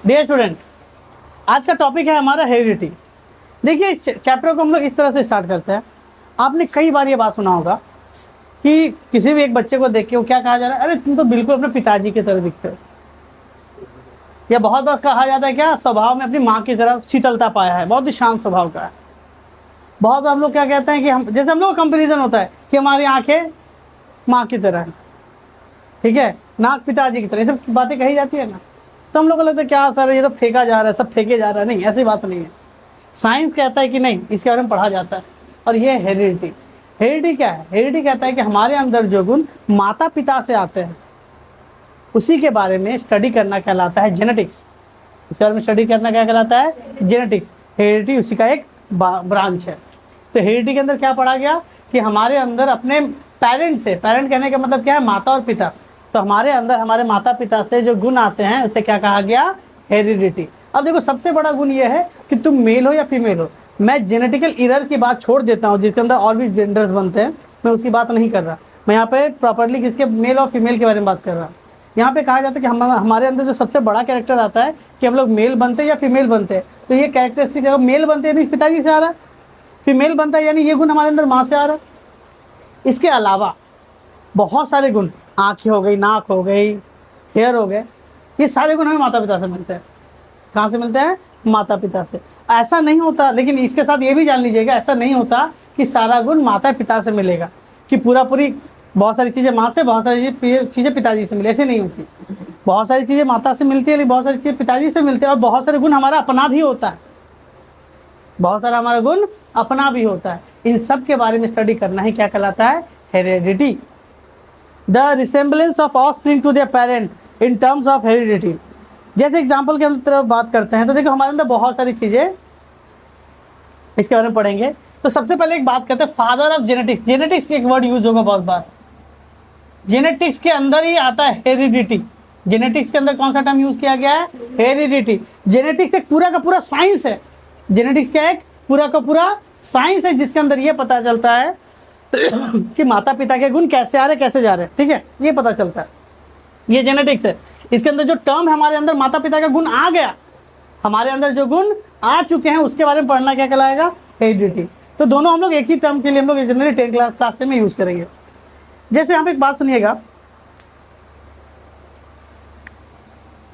Dear student, आज का topic है हमारा हेरिडिटी। देखिए, इस चैप्टर को हम लोग इस तरह से स्टार्ट करते हैं। आपने कई बार ये बात सुना होगा कि किसी भी एक बच्चे को देख के वो क्या कहा जा रहा है, अरे तुम तो बिल्कुल अपने पिताजी की तरह दिखते हो। या बहुत बार कहा जाता है क्या, स्वभाव में अपनी माँ की तरह शीतलता पाया है, बहुत ही शांत स्वभाव का है। बहुत बार हम लोग क्या कहते हैं कि हम, जैसे हम लोग कंपेरिजन होता है कि हमारी आंखें माँ की तरह है, ठीक है, नाक पिताजी की तरह, ये सब बातें कही जाती है ना। तो हम लोग को लगता है क्या सर, ये तो फेंका जा रहा है, सब फेंके जा रहा है। नहीं, ऐसी बात नहीं है। साइंस कहता है कि नहीं, इसके बारे में पढ़ा जाता है। और ये हेरिडिटी। हेरिडिटी क्या है? हेरिडिटी कहता है कि हमारे अंदर जो गुण माता पिता से आते हैं, उसी के बारे में स्टडी करना कहलाता है जेनेटिक्स। इसके बारे में स्टडी करना क्या कहलाता है? जेनेटिक्स। हेरिडिटी उसी का एक ब्रांच है। तो हेरिडिटी के अंदर क्या पढ़ा गया कि हमारे अंदर अपने पेरेंट से, पेरेंट कहने का मतलब क्या है, माता और पिता। तो हमारे अंदर हमारे माता पिता से जो गुण आते हैं उसे क्या कहा गया? हेरिडिटी। अब देखो, सबसे बड़ा गुण ये है कि तुम मेल हो या फीमेल हो। मैं जेनेटिकल एरर की बात छोड़ देता हूँ, जिसके अंदर और भी जेंडर्स बनते हैं, मैं उसकी बात नहीं कर रहा। मैं यहाँ पे प्रॉपर्ली किसके, मेल और फीमेल के बारे में बात कर रहा हूँ। यहाँ पे कहा जाता है कि हमारे अंदर जो सबसे बड़ा कैरेक्टर आता है कि हम लोग मेल बनते हैं या फीमेल बनते हैं। तो ये कैरेक्टरिस्टिक, मेल बनते हैं यानी पिताजी से आ रहा है, फीमेल बनता है यानी ये गुण हमारे अंदर माँ से आ रहा है। इसके अलावा बहुत सारे गुण, आँखें हो गई, नाक हो गई, हेयर हो गए, ये सारे गुण हमें माता पिता से मिलते हैं। कहाँ से मिलते हैं? माता पिता से। ऐसा नहीं होता, लेकिन इसके साथ ये भी जान लीजिएगा, ऐसा नहीं होता कि सारा गुण माता पिता से मिलेगा, कि पूरी बहुत सारी चीज़ें माँ से, बहुत सारी चीज़ें पिताजी से मिले, ऐसे नहीं होती। बहुत सारी चीज़ें माता से मिलती है, लेकिन बहुत सारी चीज़ें पिताजी से मिलती है। और बहुत सारे गुण हमारा अपना भी होता है, बहुत सारा हमारा गुण अपना भी होता है। इन सब के बारे में स्टडी करना ही क्या कहलाता है? Heredity. The resemblance of offspring to their parent in terms of heredity. जैसे एग्जाम्पल की हम तरफ बात करते हैं तो देखो, हमारे अंदर बहुत सारी चीज़ें, इसके बारे में पढ़ेंगे। तो सबसे पहले एक बात करते हैं, फादर ऑफ जेनेटिक्स। जेनेटिक्स एक वर्ड यूज होगा बहुत बार। जेनेटिक्स के अंदर ही आता है हेरिडिटी। जेनेटिक्स के अंदर कौन सा टर्म यूज किया गया है? हेरिडिटी। जेनेटिक्स एक पूरा का पूरा साइंस है। जेनेटिक्स का एक पूरा का पूरा साइंस है, जिसके अंदर ये पता चलता है कि माता पिता के गुण कैसे आ रहे, कैसे जा रहे हैं, ठीक है, ये पता चलता है। ये जेनेटिक्स है। इसके अंदर जो टर्म है, हमारे अंदर माता पिता का गुण आ गया, हमारे अंदर जो गुण आ चुके हैं, उसके बारे में पढ़ना क्या कहलाएगा? हेरिडिटी। तो दोनों हम लोग एक ही टर्म के लिए हम लोग जनरली 10th क्लास में यूज करेंगे। जैसे यहाँ पे एक बात सुनिएगा,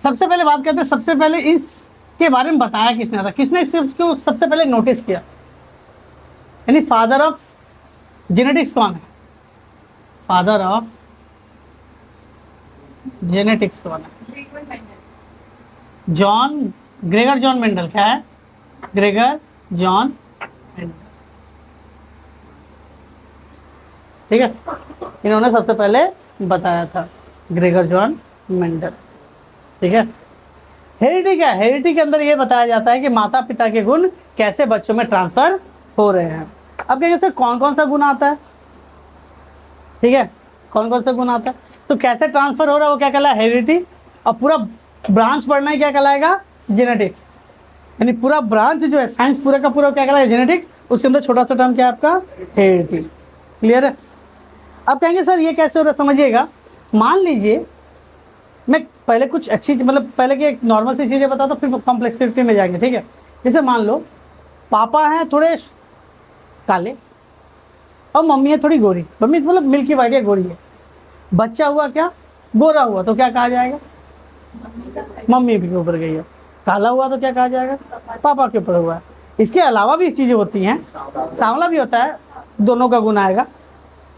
सबसे पहले बात करते हैं, सबसे पहले इसके बारे में बताया किसने था, किसने इसको सबसे पहले नोटिस किया, यानी फादर ऑफ जेनेटिक्स कौन है? फादर ऑफ जेनेटिक्स कौन है? Gregor John Mendel. क्या है? ग्रेगर जॉन मेंडल, ठीक है, इन्होंने सबसे पहले बताया था, ग्रेगर जॉन मेंडल, ठीक है। हेरिडिटी क्या है? हेरिडिटी के अंदर ये बताया जाता है कि माता पिता के गुण कैसे बच्चों में ट्रांसफर हो रहे हैं। अब कहेंगे सर कौन कौन सा गुण आता है, ठीक है, कौन कौन सा गुण आता है, तो कैसे ट्रांसफर हो रहा है वो क्या कहलाएगा? हेरिडिटी। और पूरा ब्रांच पढ़ना है, क्या कहलाएगा? जेनेटिक्स। यानी पूरा ब्रांच जो है, साइंस पूरा का पूरा क्या कहलाएगा? जेनेटिक्स। उसके अंदर छोटा सा टर्म क्या है आपका? हेरिडिटी। क्लियर है? अब कहेंगे सर ये कैसे हो रहा है, समझिएगा। मान लीजिए मैं पहले कुछ अच्छी, मतलब पहले की एक नॉर्मल सी चीज़ें बताता, फिर कॉम्प्लेक्सिटी में जाएंगे, ठीक है। जैसे मान लो पापा हैं थोड़े काले और मम्मी है थोड़ी गोरी, मम्मी मतलब मिल्की वाइट है, गोरी है। बच्चा हुआ क्या? गोरा हुआ, तो क्या कहा जाएगा? मम्मी के ऊपर गई है। काला हुआ तो क्या कहा जाएगा? पापा के ऊपर हुआ है। इसके अलावा भी चीज़ें होती हैं, सांवला भी होता है, दोनों का गुण आएगा,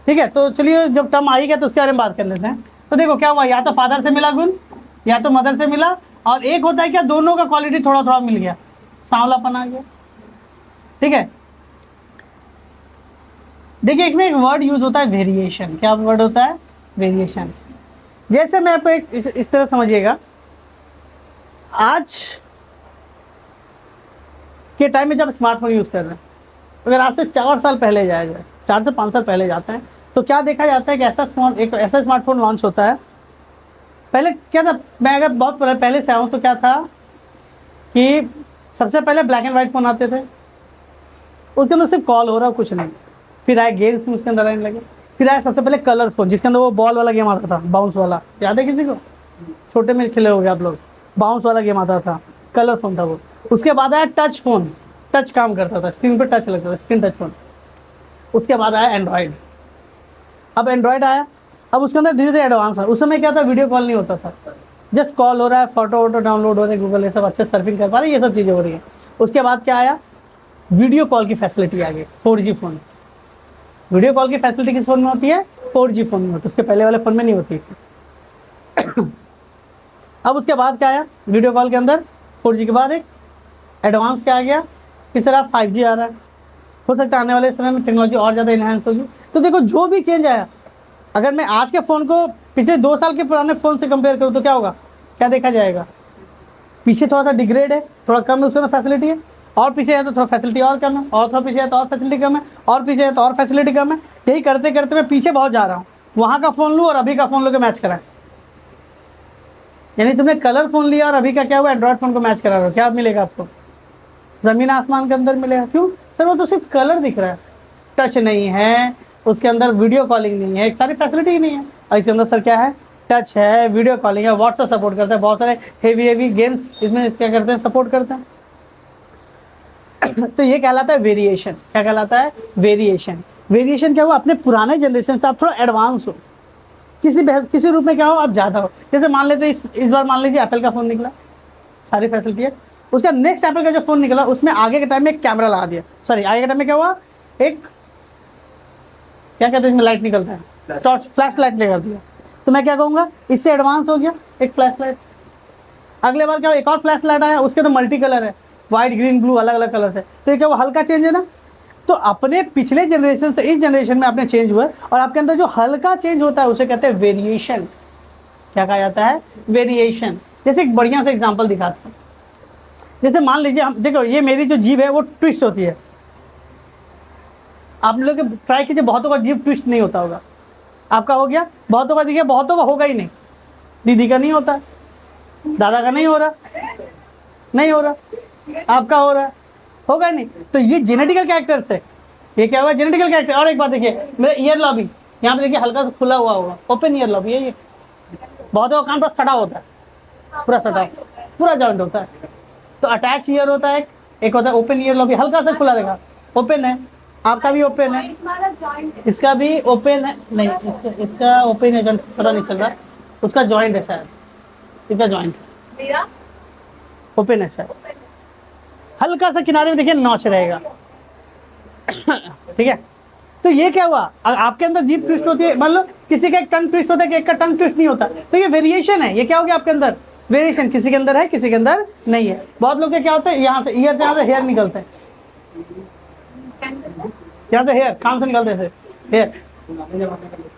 ठीक है। तो चलिए जब टर्म आएगा तो उसके बारे में बात कर लेते हैं। तो देखो क्या हुआ, या तो फादर से मिला गुण, या तो मदर से मिला, और एक होता है क्या, दोनों का क्वालिटी थोड़ा थोड़ा मिल गया, सांवलापन आ गया, ठीक है। देखिए एक में एक वर्ड यूज होता है वेरिएशन। क्या वर्ड होता है? वेरिएशन। जैसे मैं आपको एक इस तरह समझिएगा, आज के टाइम में जब स्मार्टफोन यूज कर रहे हैं, अगर आज से 4 साल पहले जाया जाए, 4 से 5 साल पहले जाते हैं, तो क्या देखा जाता है कि एक ऐसा स्मार्टफोन लॉन्च होता है। पहले क्या था, मैं अगर बहुत पहले से आऊँ तो क्या था कि सबसे पहले ब्लैक एंड वाइट फ़ोन आते थे, उसके अंदर सिर्फ कॉल हो रहा, कुछ नहीं। फिर आए गेम्स उसके अंदर आने लगे। फिर आया सबसे पहले कलर फ़ोन, जिसके अंदर वो बॉल वाला गेम आता था, बाउंस वाला, याद है किसी को? छोटे में खेले होगे आप लोग, बाउंस वाला गेम आता था, कलर फोन था वो। उसके बाद आया टच फोन, टच काम करता था, स्क्रीन पे टच लगता था, स्क्रीन टच फोन। उसके बाद आया एंड्रॉयड। अब एंड्रॉयड आया, अब उसके अंदर धीरे धीरे एडवांस है। उस समय क्या था, वीडियो कॉल नहीं होता था, जस्ट कॉल हो रहा है, फोटो वोटो डाउनलोड हो रहे हैं, गूगल ये सब अच्छे सर्फिंग कर पा रहे हैं, ये सब चीज़ें हो रही है। उसके बाद क्या आया, वीडियो कॉल की फैसिलिटी आ गई, 4G फोन। वीडियो कॉल की फैसिलिटी किस फोन में होती है, 4G फोन में होती है, उसके पहले वाले फोन में नहीं होती। अब उसके बाद क्या आया, वीडियो कॉल के अंदर 4G के बाद एक एडवांस क्या आ गया, तीसरा 5G आ रहा है। हो सकता है आने वाले समय में टेक्नोलॉजी और ज़्यादा इन्हांस होगी। तो देखो जो भी चेंज आया, अगर मैं आज के फ़ोन को पिछले 2 साल के पुराने फ़ोन से कंपेयर करूँ तो क्या होगा, क्या देखा जाएगा, पीछे थोड़ा सा डिग्रेड है, थोड़ा कम है उसके अंदर फैसिलिटी है, और पीछे है तो थोड़ा फैसिलिटी और कम है, और थोड़ा पीछे है तो और फैसिलिटी कम है, और पीछे है तो और फैसिलिटी कम है। यही करते करते मैं पीछे बहुत जा रहा हूँ। वहाँ का फ़ोन लूँ और अभी का फ़ोन लो के मैच कराएं, यानी तुमने कलर फ़ोन लिया और अभी का क्या हुआ, एंड्रॉयड फ़ोन को मैच करा रहे हो, क्या मिलेगा आपको, ज़मीन आसमान के अंदर मिलेगा। क्यों सर, वो तो सिर्फ कलर दिख रहा है, टच नहीं है, उसके अंदर वीडियो कॉलिंग नहीं है, एक सारी फैसिलिटी ही नहीं है। और इसके अंदर सर क्या है, टच है, वीडियो कॉलिंग है, व्हाट्सएप सपोर्ट करता है, बहुत सारे हेवी गेम्स इसमें क्या करते हैं, सपोर्ट करते हैं। तो ये कहलाता है वेरिएशन। क्या कहलाता है, वेरिएशन। वेरिएशन क्या हुआ, अपने पुराने जनरेशन से आप थोड़ा एडवांस हो, किसी रूप में क्या हो, आप ज़्यादा हो। जैसे मान लेते इस बार मान लीजिए एप्पल का फ़ोन निकला, सारी फैसिलिटी है। उसका नेक्स्ट एप्पल का जो फ़ोन निकला उसमें आगे के टाइम में एक कैमरा लगा दिया, सॉरी आगे के टाइम में क्या हुआ, एक क्या कहते हैं इसमें लाइट निकलता है, टॉर्च, फ्लैश लाइट लगा दिया। तो मैं क्या कहूँगा, इससे एडवांस हो गया, एक फ्लैश लाइट। अगले बार क्या हुआ, एक और फ्लैश लाइट आया, उसके तो मल्टी कलर है, व्हाइट ग्रीन ब्लू अलग अलग कलर है। तो ये क्या वो हल्का चेंज है ना। तो अपने पिछले जनरेशन से इस जनरेशन में आपने चेंज हुआ, और आपके अंदर जो हल्का चेंज होता है उसे कहते हैं वेरिएशन। क्या कहा जाता है, वेरिएशन। जैसे एक बढ़िया सा एग्जांपल दिखाता हूँ। जैसे मान लीजिए हम देखो, ये मेरी जो जीभ है वो ट्विस्ट होती है, आप लोग ट्राई कीजिए, बहुतों का जीभ ट्विस्ट नहीं होता होगा, आपका हो गया, बहुतों का देखिए, बहुतों का होगा ही नहीं, दीदी का नहीं होता, दादा का नहीं हो रहा, नहीं हो रहा, आपका हो रहा है, होगा नहीं। तो ये जेनेटिकल कैरेक्टर्स है, ये क्या हुआ, जेनेटिकल कैरेक्टर। और एक बात देखिए, मेरा ईयर लॉबी यहाँ पे देखिए हल्का सा खुला हुआ होगा, ओपन ईयर लॉबी है ये। बहुतों का कान पूरा सटा होता है, पूरा सटा, पूरा जॉइंट होता है। तो अटैच ईयर होता है, एक होता है ओपन ईयर लॉबी, हल्का सा खुला देखा, ओपन है, आपका भी ओपन है, इसका भी ओपन है, नहीं इसका ओपन है, पता नहीं चल रहा, उसका जॉइंट है शायद, इसका जॉइंट ओपन है शायद, हल्का सा किनारे में देखिए नॉच रहेगा। ठीक है, तो ये क्या हुआ, आपके अंदर जीभ ट्विस्ट होती है, मान लो किसी का एक टंग ट्विस्ट होता है कि एक का टंग ट्विस्ट नहीं होता, तो ये वेरिएशन है। ये क्या हो गया आपके अंदर, वेरिएशन, किसी के अंदर है किसी के अंदर नहीं है। बहुत लोग के क्या होता है, यहाँ से ईयर से, यहाँ से हेयर निकलते हैं, यहाँ से हेयर, कान से निकलते थे हेयर।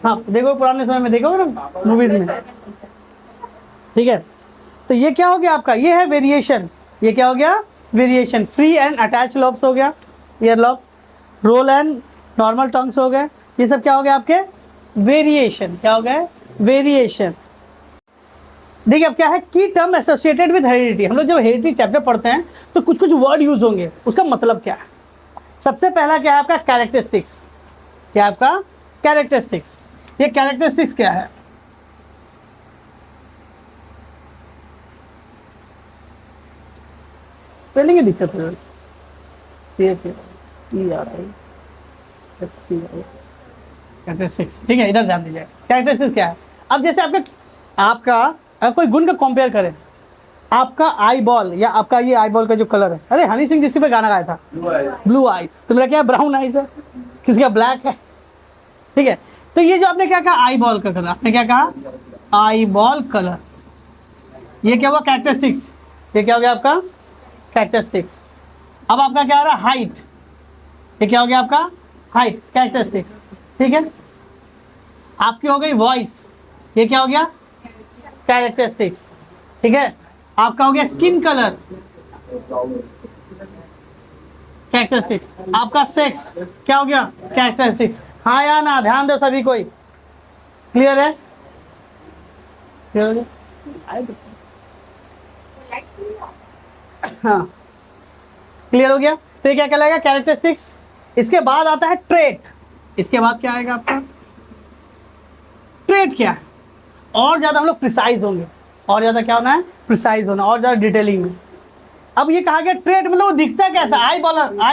हाँ देखो पुराने समय में देखोगे ना मूवीज में, ठीक है। तो ये क्या हो गया आपका, ये है वेरिएशन। ये क्या हो गया, variation. Free and attach lobes हो गया, ear lobes, roll and normal tongues हो गए, ये सब क्या हो गया आपके, वेरिएशन। क्या हो गया, वेरिएशन। देखिए अब क्या है, की टर्म एसोसिएटेड विद हेरिडिटी। हम लोग जब हेरिडिटी चैप्टर पढ़ते हैं तो कुछ कुछ वर्ड यूज होंगे, उसका मतलब क्या है। सबसे पहला क्या है आपका, कैरेक्टरिस्टिक्स। क्या आपका, कैरेक्टरिस्टिक्स। ये कैरेक्टरिस्टिक्स क्या है, स्पेलिंग की दिक्कत है, कैरेक्टरिस्टिक्स, ठीक है, इधर ध्यान दीजिए। कैरेक्टरिस्टिक्स क्या है, अब जैसे आपका कोई गुण का कंपेयर करें, आपका आई बॉल या आपका ये आई बॉल का जो कलर है, अरे हनी सिंह जिसके पे गाना गाया था, ब्लू आइज, तो मेरा क्या ब्राउन आइज है, किसी का ब्लैक है, ठीक है। तो ये जो आपने क्या कहा, आई बॉल का कलर, आपने क्या कहा, आई बॉल कलर, ये क्या हुआ, कैरेक्टरिस्टिक्स। ये क्या हो गया आपका, कैरेक्टरिस्टिक्स। अब आपका क्या आ रहा है, हाइट। ये क्या हो गया आपका, हाइट, कैरेक्टरिस्टिक्स, ठीक है। आपकी हो गई वॉइस, ये क्या हो गया, कैरेक्टरिस्टिक्स, ठीक है। आपका हो गया स्किन कलर, कैरेक्टरिस्टिक्स। आपका सेक्स क्या हो गया, कैरेक्टरिस्टिक्स। हाँ या ना, ध्यान दो सभी कोई, क्लियर है, क्लियर हो गया, हाँ क्लियर हो गया। तो ये क्या कहलाएगा, कैरेक्टरिस्टिक्स। इसके बाद आता है ट्रेट। इसके बाद क्या आएगा आपका, ट्रेट क्या है, और ज्यादा हम लोग प्रिसाइज होंगे। और ज़्यादा क्या होना है, प्रिसाइज होना, और ज़्यादा डिटेलिंग में। अब ये कहा गया ट्रेट मतलब वो दिखता कैसा, आई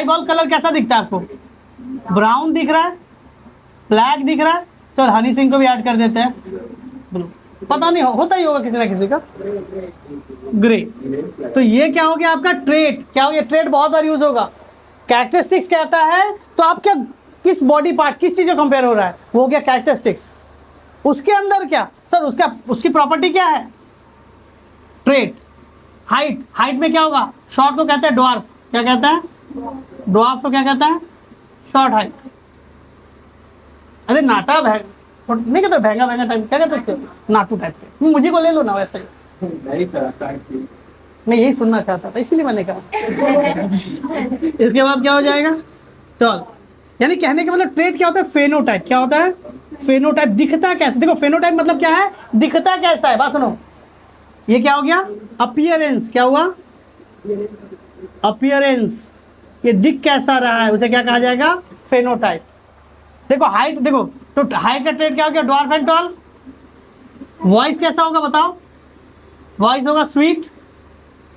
बॉल कलर कैसा दिखता है आपको, ब्राउन दिख रहा है, ब्लैक दिख रहा है, चल हनी सिंह को भी ऐड कर देते हैं, ब्लू, पता नहीं होता ही होगा किसी ना किसी का, ग्रे। तो ये क्या हो गया आपका ट्रेट, क्या हो गया, ट्रेट बहुत बार यूज होगा। कैरेक्टरिस्टिक्स कहता है तो आप क्या, किस बॉडी पार्ट, किस चीज से कंपेयर हो रहा है, वो हो गया कैरेक्टरिस्टिक्स। उसके अंदर क्या सर, उसकी प्रॉपर्टी क्या है, ट्रेट। हाइट में क्या होगा, शॉर्ट को कहते हैं ड्वार्फ, क्या कहता है, ड्वार्फ को क्या कहता है, शॉर्ट हाइट। अरे नाटा नहीं कहते, भैंगा टाइप, क्या कहते हैं, नाटू टाइप के, मुझे को ले लो ना वैसे ही। मैं यही सुनना चाहता था इसीलिए मैंने कहा। इसके बाद क्या हो जाएगा, टॉल। यानी कहने का मतलब ट्रेट क्या होता है, फेनोटाइप। क्या होता है, फेनोटाइप, दिखता कैसा, देखो फेनोटाइप मतलब क्या है, दिखता कैसा है। बात सुनो, ये क्या हो गया, अपीयरेंस, क्या हुआ, अपीयरेंस, ये दिख कैसा रहा है, उसे क्या कहा जाएगा, फेनोटाइप। देखो हाइट, देखो तो हाइट का ट्रेट क्या हो गया, ड्वार्फ एंड टॉल। वॉइस कैसा होगा बताओ, वॉइस होगा स्वीट,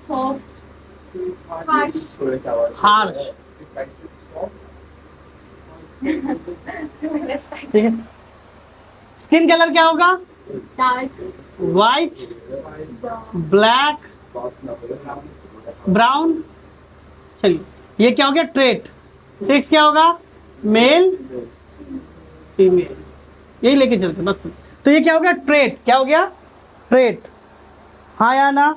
सॉफ्ट, हार्श, ठीक है। स्किन कलर क्या होगा, डार्क, वाइट, ब्लैक, ब्राउन। चलिए ये क्या हो गया ट्रेट। 6 क्या होगा, मेल फीमेल, यही लेके चलते बस। तो ये क्या हो गया ट्रेट, क्या हो गया ट्रेट, हाँ या ना।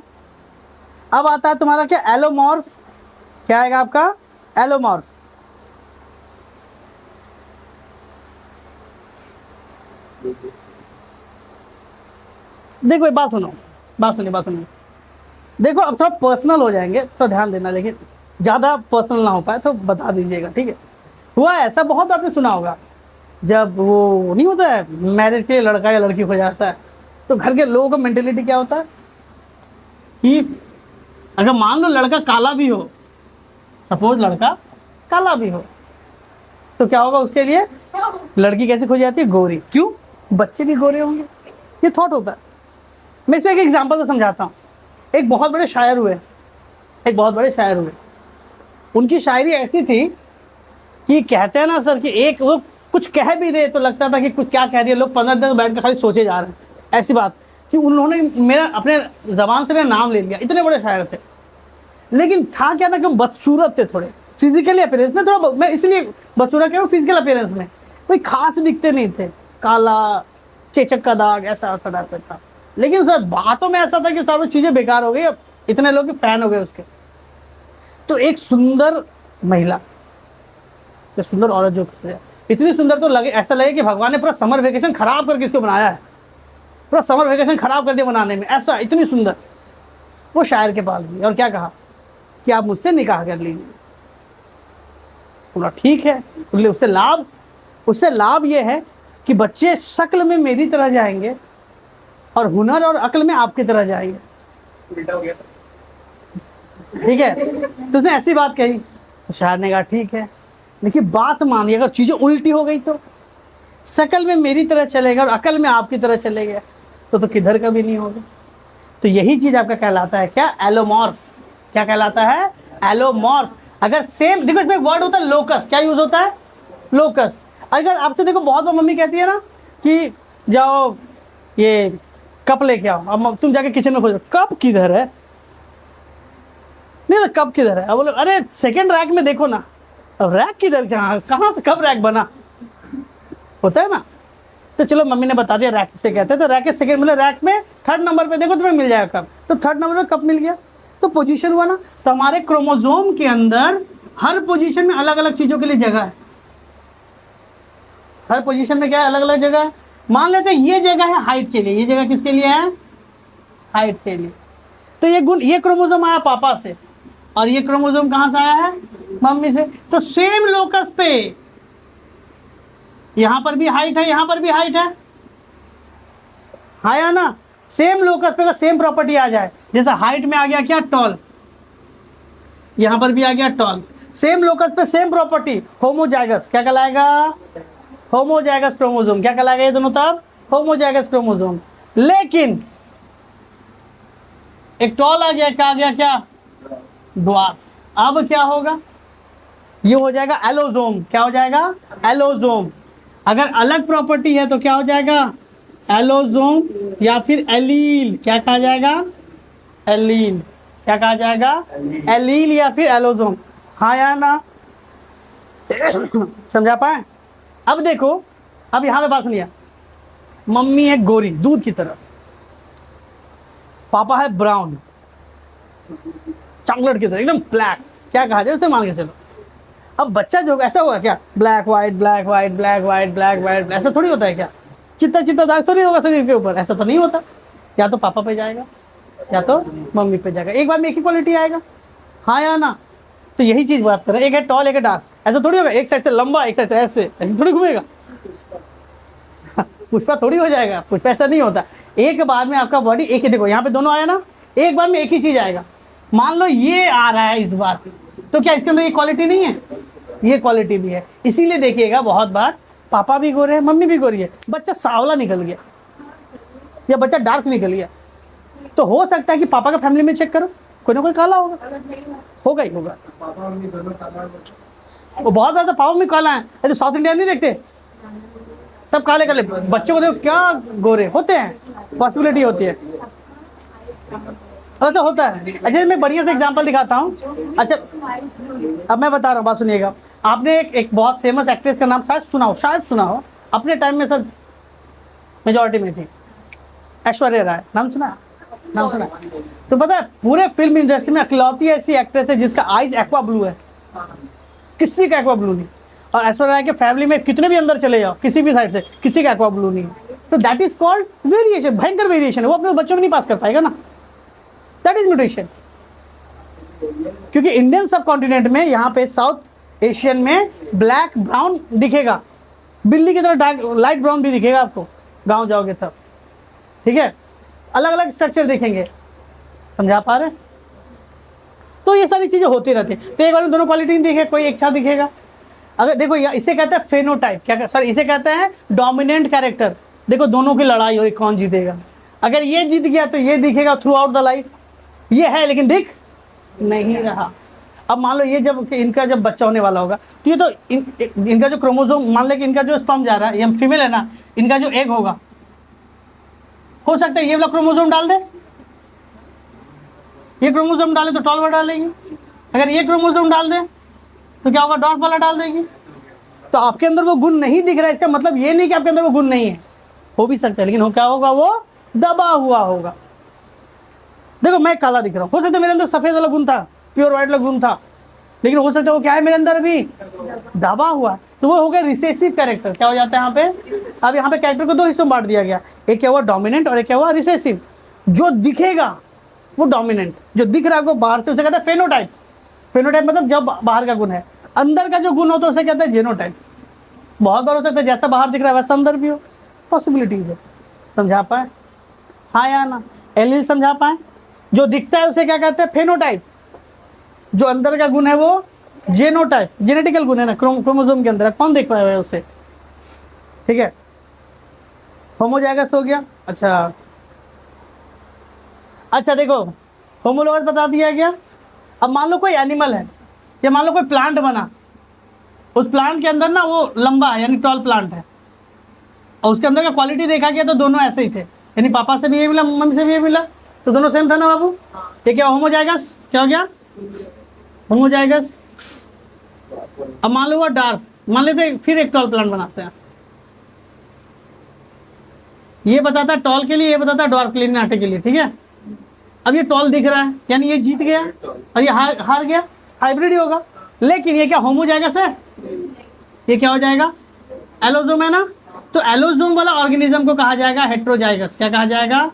अब आता है तुम्हारा क्या, एलोमॉर्फ। क्या आएगा आपका, एलोमॉर्फ। देखो ये बात सुनो, बात सुनिए। देखो अब थोड़ा पर्सनल हो जाएंगे, थोड़ा ध्यान देना, लेकिन ज़्यादा पर्सनल ना हो पाए तो बता दीजिएगा, ठीक है। हुआ ऐसा, बहुत आपने सुना होगा, जब वो नहीं होता है मैरिज के लड़का या लड़की हो जाता है, तो घर के लोगों का मेंटेलिटी क्या होता है कि अगर मान लो लड़का काला भी हो, सपोज लड़का काला भी हो, तो क्या होगा उसके लिए, लड़की कैसे खो जाती है, गोरी। क्यों, बच्चे भी गोरे होंगे, ये थॉट होता है। मैं इससे एक एग्जांपल तो समझाता हूँ। एक बहुत बड़े शायर हुए, उनकी शायरी ऐसी थी कि कहते हैं ना सर कि एक वो कुछ कह भी दे तो लगता था कि कुछ क्या कह दिया, लोग 15 दिन बैठ कर खाली सोचे जा रहे हैं। ऐसी बात कि उन्होंने मेरा अपने ज़बान से मेरा नाम ले लिया, इतने बड़े शायर थे। लेकिन था क्या ना कि बदसूरत थे थोड़े, फिजिकली अपीयरेंस में थोड़ा, मैं इसलिए बदसूरत कह रहा हूँ, फिजिकल अपीयरेंस में कोई खास दिखते नहीं थे, काला चेचक का दाग ऐसा टाइप का था। लेकिन सर बातों में ऐसा था कि सारी चीज़ें बेकार हो गई, अब इतने लोग फैन हो गए उसके। तो एक सुंदर महिला, सुंदर औरत जो इतनी सुंदर, तो लगे ऐसा लगे कि भगवान ने पूरा समर वेकेशन खराब करके इसको बनाया है, पूरा समर वेकेशन खराब कर दिया बनाने में, ऐसा इतनी सुंदर। वो शायर के पास गई और क्या कहा कि आप मुझसे निकाह कर लीजिए। बोला ठीक है। बोले उससे लाभ ये है कि बच्चे शक्ल में मेरी तरह जाएंगे और हुनर और अक्ल में आपकी तरह जाएंगे। ठीक है, तो उसने ऐसी बात कही, तो शायर ने कहा ठीक है, लेकिन बात मानिए, अगर चीज़ें उल्टी हो गई तो शक्ल में मेरी तरह चलेगा और अकल में आपकी तरह चलेगा, तो किधर का भी नहीं होगा। तो यही चीज़ आपका कहलाता है क्या, एलोमॉर्फ। क्या कहलाता है, एलोमॉर्फ। अगर सेम, देखो इसमें वर्ड होता है लोकस, क्या यूज होता है, लोकस। अगर आपसे देखो बहुत बार मम्मी कहती है ना कि जाओ ये कप लेके आओ, अब तुम जाके किचन में खोजो कप किधर है, नहीं तो कप किधर है, अब बोले अरे सेकंड रैक में देखो ना, अब रैक किधर, कहाँ से कब रैक बना, होता है ना। तो चलो मम्मी ने बता दिया रैक से कहते हैं, तो रैक के सेकंड मतलब रैक में 3rd नंबर पे देखो तुम्हें मिल जाएगा कप, तो 3rd नंबर पे कप मिल गया, तो पोजीशन हुआ ना। तो हमारे क्रोमोसोम के अंदर हर पोजीशन में अलग अलग चीज़ों के लिए जगह है, हर पोजीशन में क्या है, अलग अलग जगह है। मान लेते हैं ये जगह है हाइट के लिए, ये जगह किसके लिए है, हाइट के लिए। तो ये गुण, ये क्रोमोसोम आया पापा से और ये क्रोमोसोम कहाँ से आया है, मम्मी से। तो सेम लोकस पे यहां पर भी हाइट है, यहां पर भी हाइट है, या ना। सेम लोकस पे सेम प्रॉपर्टी आ जाए, जैसा हाइट में आ गया क्या, टॉल, यहां पर भी आ गया टॉल। सेम लोकस पे सेम प्रॉपर्टी, होमोजाइगस, क्या कहलाएगा, होमोजाइगस क्रोमोसोम। क्या कहलाएगा ये दोनों तब, होमोजाइगस क्रोमोसोम। लेकिन एक टॉल आ गया, क्या आ गया, क्या, ड्वार्फ। अब क्या होगा, ये हो जाएगा एलोजोम। क्या हो जाएगा, एलोजोम। अगर अलग प्रॉपर्टी है तो क्या हो जाएगा, एलोजोम या फिर एलील। क्या कहा जाएगा, एलील। क्या कहा जाएगा, एलील या फिर एलोजोम। हाँ या ना, समझा पाए। अब देखो, अब यहां पे बात सुनिए, मम्मी है गोरी दूध की तरह, पापा है ब्राउन चॉकलेट की तरह एकदम ब्लैक, क्या कहा जाए उसे, मान के चलो। अब बच्चा जो ऐसा होगा क्या, black white black white black white black white, ऐसा थोड़ी होता है क्या, चित्ता चित्ता दाग थोड़ी होगा शरीर के ऊपर, ऐसा तो नहीं होता। या तो पापा पे जाएगा या तो मम्मी पे जाएगा, एक बार में एक ही क्वालिटी आएगा। हाँ या ना, तो यही चीज बात कर रहे हैं, एक है टॉल एक है डार्क, ऐसा थोड़ी होगा, एक साइड से लंबा एक साइड से ऐसे थोड़ी घूमेगा। पुष्पा थोड़ी हो जाएगा, पुष्पा ऐसा नहीं होता। एक बार में आपका बॉडी एक ही, देखो यहाँ पे दोनों आया ना, एक बार में एक ही चीज आएगा। मान लो ये आ रहा है इस बार, तो क्या इसके अंदर ये क्वालिटी नहीं है, ये क्वालिटी भी है। इसीलिए देखिएगा बहुत बार पापा भी गोरे हैं मम्मी भी गोरी है, बच्चा सावला निकल गया या बच्चा डार्क निकल गया, तो हो सकता है कि पापा का फैमिली में चेक करो कोई ना कोई काला होगा ही होगा। वो बहुत ज्यादा पापा में काला है, तो साउथ इंडियन नहीं देखते सब काले काले, बच्चों को देखो क्या गोरे होते हैं, पॉसिबिलिटी होती है। अच्छा होता है। अच्छा मैं बढ़िया से एग्जांपल दिखाता हूँ। अच्छा अब मैं बता रहा हूँ, बात सुनिएगा। आपने एक बहुत फेमस एक्ट्रेस का नाम शायद सुना हो, अपने टाइम में सब मेजॉरिटी में थी, ऐश्वर्या राय, नाम सुना, नाम सुना। तो पता है पूरे फिल्म इंडस्ट्री में इकलौती ऐसी एक्ट्रेस है जिसका आईज एक्वा ब्लू है, किसी का एक्वा ब्लू नहीं। और ऐश्वर्या राय के फैमिली में कितने भी अंदर चले जाओ किसी भी साइड से, किसी का एक्वा ब्लू नहीं। तो दैट इज कॉल्ड वेरिएशन, भयंकर वेरिएशन है, वो अपने बच्चों में नहीं पास कर पाएगा ना, दैट इज म्यूटेशन। क्योंकि इंडियन सब कॉन्टिनेंट में यहाँ पे साउथ एशियन में ब्लैक ब्राउन दिखेगा, बिल्ली की तरह डार्क लाइट ब्राउन भी दिखेगा आपको गांव जाओगे तब, ठीक है, अलग अलग स्ट्रक्चर देखेंगे, समझा पा रहे। तो ये सारी चीजें होती रहती है। तो एक बार में दोनों क्वालिटी नहीं दिखे, कोई एक साथ दिखेगा। अगर देखो इसे कहते हैं फेनोटाइप, क्या सर इसे कहते हैं डोमिनेंट कैरेक्टर। देखो दोनों की लड़ाई हुई कौन जीतेगा, अगर ये जीत गया तो ये दिखेगा थ्रू आउट द लाइफ, ये है लेकिन दिख नहीं रहा। अब मान लो ये जब इनका जब बच्चा होने वाला होगा तो ये तो इनका जो क्रोमोसोम, मान ले कि इनका जो स्पर्म जा रहा है, ये फीमेल है ना, इनका जो एग होगा, हो सकता है ये वाला क्रोमोसोम डाल दे, ये क्रोमोसोम डाले तो टॉल वाला डालेगी, अगर ये क्रोमोसोम डाल दे तो क्या होगा, डॉट वाला डाल देगी। तो आपके अंदर वो गुण नहीं दिख रहा है, इसका मतलब ये नहीं कि आपके अंदर वो गुण नहीं है, हो भी सकता है, लेकिन हो क्या होगा, वो दबा हुआ होगा। देखो मैं काला दिख रहा हूँ, हो सकता है मेरे अंदर सफेद वाला गुण था, प्योर व्हाइट वाला गुण था, लेकिन हो सकता है वो क्या है मेरे अंदर अभी दबा हुआ, तो वो हो गया रिसेसिव कैरेक्टर। क्या हो जाता है यहाँ पे, अब यहाँ पे कैरेक्टर को दो हिस्सों में बांट दिया गया, एक क्या हुआ डोमिनेंट और एक क्या हुआ रिसेसिव। जो दिखेगा वो डोमिनेंट, जो दिख रहा है आपको बाहर से उसे कहते हैं फेनोटाइप। फेनोटाइप मतलब जब बाहर का गुण है, अंदर का जो गुण होता है उसे कहते हैं जेनोटाइप। बहुत बार हो सकता है जैसा बाहर दिख रहा है वैसा अंदर भी हो, पॉसिबिलिटीज है, समझा पाए, हाँ या ना। एलील समझा पाए, जो दिखता है उसे क्या कहते हैं फेनोटाइप, जो अंदर का गुण है वो जेनोटाइप, जेनेटिकल गुण है ना, क्रोमोसोम के अंदर, कौन देख पाया है उसे, ठीक है। होमोजाइगस हो गया। अच्छा देखो होमोलोगस बता दिया गया। अब मान लो कोई एनिमल है, या मान लो कोई प्लांट बना, उस प्लांट के अंदर ना वो लंबा है यानी टॉल प्लांट है, और उसके अंदर का क्वालिटी देखा गया तो दोनों ऐसे ही थे, यानी पापा से भी ये मिला मम्मी से भी ये मिला, तो दोनों सेम था ना बाबू। ये क्या होमोजाइगस, क्या हो गया होमोजाइगस। अब मान लो वो डार्क, मान लेते फिर एक टॉल प्लांट बनाते हैं, ये बताता है टॉल के लिए, ये बताता है डॉर्क के लिए, नाटे के लिए, ठीक है। अब ये टॉल दिख रहा है यानी ये जीत गया और ये हार गया, हाइब्रिड ही होगा। लेकिन ये क्या होमोजाइगस है, ये क्या हो जाएगा एलोजोम है ना, तो एलोजोम वाला ऑर्गेनिज्म को कहा जाएगा हेट्रोजाइगस। क्या कहा जाएगा,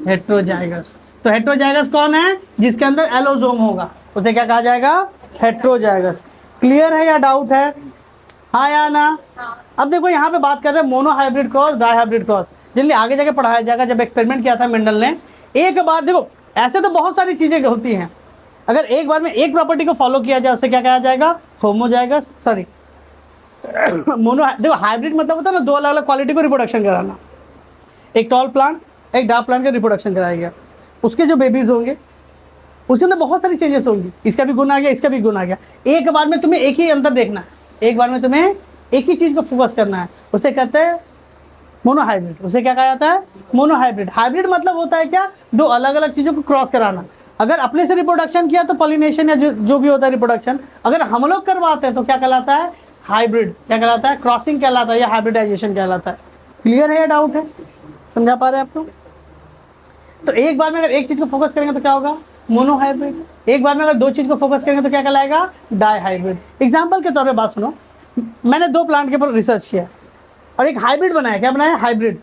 हेट्रोजाइगस। तो हेट्रोजाइगस कौन है, जिसके अंदर एलोजोम होगा उसे क्या कहा जाएगा, हेट्रोजाइगस। क्लियर है या डाउट है, हाँ या ना। अब देखो यहाँ पे बात कर रहे हैं mono hybrid cross, di hybrid cross, जिनमें आगे जाके पढ़ाया जाएगा। जब एक्सपेरिमेंट किया था मेंडल ने, एक बार देखो ऐसे तो बहुत सारी चीजें होती हैं, अगर एक बार में एक प्रॉपर्टी को फॉलो किया जाए उसे क्या कहा जाएगा, होमोजाइगस, सॉरी मोनो। देखो हाइब्रिड मतलब होता है ना दो अलग अलग क्वालिटी को रिप्रोडक्शन कराना, एक टॉल प्लांट एक डार्क प्लांट का रिप्रोडक्शन कराया गया। उसके जो बेबीज होंगे उसके अंदर बहुत सारी चेंजेस होंगी, इसका भी गुण आ गया, इसका भी गुण आ गया। एक बार में तुम्हें एक ही अंतर देखना है, एक बार में तुम्हें एक ही चीज को फोकस करना है, उसे कहते हैं मोनोहाइब्रिड। उसे क्या कहा जाता है? मोनोहाइब्रिड। हाइब्रिड मतलब होता है क्या? दो अलग अलग चीजों को क्रॉस कराना। अगर अपने से रिप्रोडक्शन किया तो पॉलिनेशन या जो भी होता है रिप्रोडक्शन, अगर हम लोग करवाते हैं तो क्या कहलाता है? हाइब्रिड। क्या कहलाता है? क्रॉसिंग कहलाता है या हाइब्रिडाइजेशन कहलाता है। क्लियर है या डाउट है? समझा पा रहे हैं आप लोग? तो एक बार में अगर एक चीज को फोकस करेंगे तो क्या होगा? मोनोहाइब्रिड। एक बार में अगर दो चीज को फोकस करेंगे तो क्या कहलाएगा? डाईहाइब्रिड। एग्जाम्पल के तौर पे बात सुनो, मैंने दो प्लांट के ऊपर रिसर्च किया और एक हाइब्रिड बनाया। क्या बनाया? हाइब्रिड।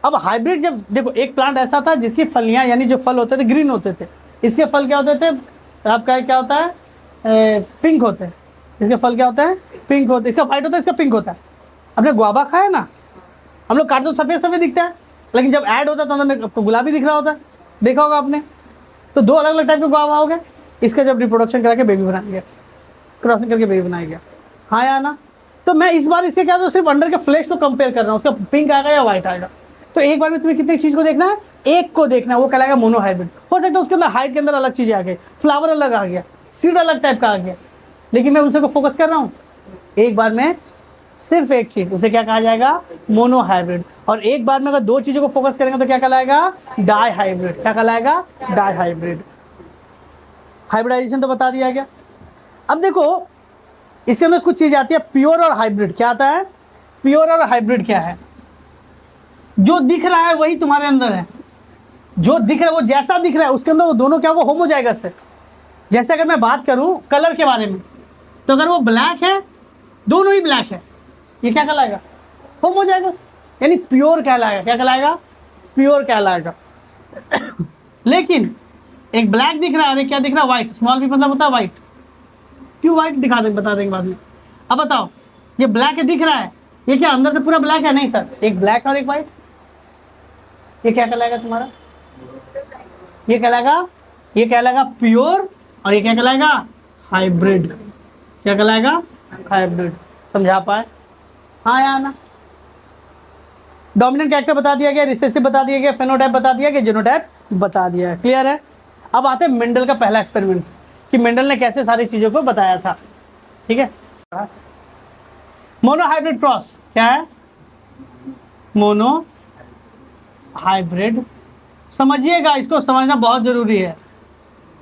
अब हाइब्रिड जब देखो, एक प्लांट ऐसा था जिसकी फलियां यानी जो फल होते थे ग्रीन होते थे, इसके फल क्या होते थे? आपका क्या होता है? पिंक होते हैं। इसके फल क्या होता है? पिंक होते हैं। इसका व्हाइट होता है, इसका पिंक होता है। आपने गुआवा खाया ना, हम लोग काटते तो सफेद सफेद दिखता है, लेकिन जब ऐड होता है तो अंदर आपको गुलाबी दिख रहा होता है। देखा होगा आपने। तो दो अलग अलग टाइप के गुआवा हो गए। इसका जब रिप्रोडक्शन करा के बेबी बनाया गया, क्रॉसिंग करके बेबी बनाया गया, हाँ या ना? तो मैं इस बार इसके क्या, तो सिर्फ अंडर के फ्लेश को कंपेयर कर रहा हूँ, उसका पिंक आएगा या व्हाइट आएगा। तो एक बार में तुम्हें कितनी चीज को देखना है? एक को देखना है, वो कहलाएगा मोनोहाइब्रिड। हो सकता है उसके अंदर हाइट के अंदर अलग चीजें आ गई, फ्लावर अलग आ गया, सीड अलग टाइप का आ गया, लेकिन मैं उसे को फोकस कर रहा हूँ एक बार में सिर्फ एक चीज, उसे क्या कहा जाएगा? मोनोहाइब्रिड। और एक बार में अगर दो चीजों को फोकस करेंगे तो क्या कहलाएगा? डाईहाइब्रिड। क्या कहलाएगा? डाईहाइब्रिड। हाइब्रिडाइजेशन तो बता दिया गया। अब देखो इसके अंदर कुछ चीज आती है, प्योर और हाइब्रिड। क्या आता है? प्योर और हाइब्रिड क्या है? जो दिख रहा है वही तुम्हारे अंदर है, जो दिख रहा है वो जैसा दिख रहा है उसके अंदर वो दोनों क्या होगा? होमोजाइगस है। जैसे अगर मैं बात करूं कलर के बारे में, तो अगर वो ब्लैक है, दोनों ही ब्लैक है, ये क्या कहलाएगा? होमोजाइगस, यानी प्योर कहलाएगा। क्या कहलाएगा? प्योर कहलाएगा। लेकिन एक ब्लैक दिख रहा है, अरे क्या दिख रहा है? व्हाइट। स्मॉल भी मतलब होता है व्हाइट। क्यों व्हाइट दिखा देंगे, बता देंगे बाद में। अब बताओ, ये ब्लैक दिख रहा है, ये क्या अंदर से पूरा ब्लैक है? नहीं सर, एक ब्लैक और एक व्हाइट। ये क्या कहलाएगा तुम्हारा? ये कहलाएगा, ये कहलाएगा प्योर, और ये क्या कहलाएगा? हाइब्रिड। क्या कहलाएगा? हाइब्रिड। समझा पाए? हाँ या ना? डोमिनेंट कैरेक्टर बता दिया गया, रिसेसिव बता दिया गया, फेनोटाइप बता दिया गया, जीनोटाइप बता दिया है। क्लियर है? अब आते हैं मेंडल का पहला एक्सपेरिमेंट, कि मेंडल ने कैसे सारी चीजों को बताया था। ठीक है, मोनोहाइब्रिड क्रॉस क्या है? Mono hybrid. समझिएगा, इसको समझना बहुत जरूरी है।